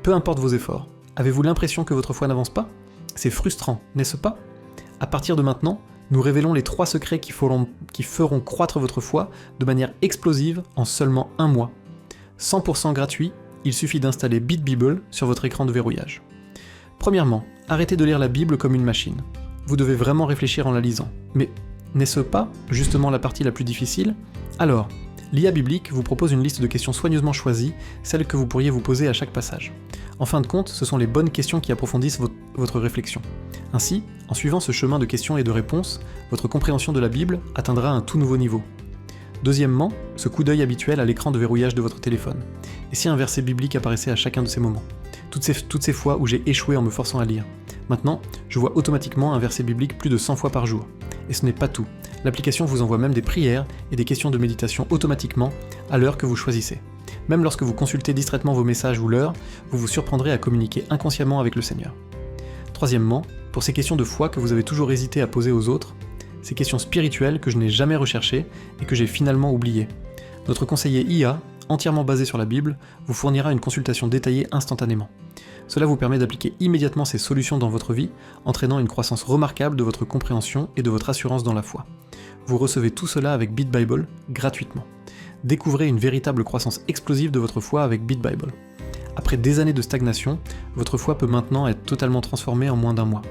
peu importe vos efforts. Avez-vous l'impression que votre foi n'avance pas? C'est frustrant, n'est-ce pas? À partir de maintenant, nous révélons les 3 secrets qui feront croître votre foi de manière explosive en seulement 1 mois. 100% gratuit, il suffit d'installer BitBible sur votre écran de verrouillage. Premièrement, arrêtez de lire la Bible comme une machine. Vous devez vraiment réfléchir en la lisant. Mais n'est-ce pas justement la partie la plus difficile? Alors, l'IA biblique vous propose une liste de questions soigneusement choisies, celles que vous pourriez vous poser à chaque passage. En fin de compte, ce sont les bonnes questions qui approfondissent votre réflexion. Ainsi, en suivant ce chemin de questions et de réponses, votre compréhension de la Bible atteindra un tout nouveau niveau. Deuxièmement, ce coup d'œil habituel à l'écran de verrouillage de votre téléphone. Et si un verset biblique apparaissait à chacun de ces moments? Toutes ces fois où j'ai échoué en me forçant à lire. Maintenant, je vois automatiquement un verset biblique plus de 100 fois par jour. Et ce n'est pas tout. L'application vous envoie même des prières et des questions de méditation automatiquement à l'heure que vous choisissez. Même lorsque vous consultez distraitement vos messages ou l'heure, vous vous surprendrez à communiquer inconsciemment avec le Seigneur. Troisièmement, pour ces questions de foi que vous avez toujours hésité à poser aux autres, ces questions spirituelles que je n'ai jamais recherchées et que j'ai finalement oubliées. Notre conseiller IA, entièrement basé sur la Bible, vous fournira une consultation détaillée instantanément. Cela vous permet d'appliquer immédiatement ces solutions dans votre vie, entraînant une croissance remarquable de votre compréhension et de votre assurance dans la foi. Vous recevez tout cela avec BitBible gratuitement. Découvrez une véritable croissance explosive de votre foi avec BitBible. Après des années de stagnation, votre foi peut maintenant être totalement transformée en moins d'1 mois.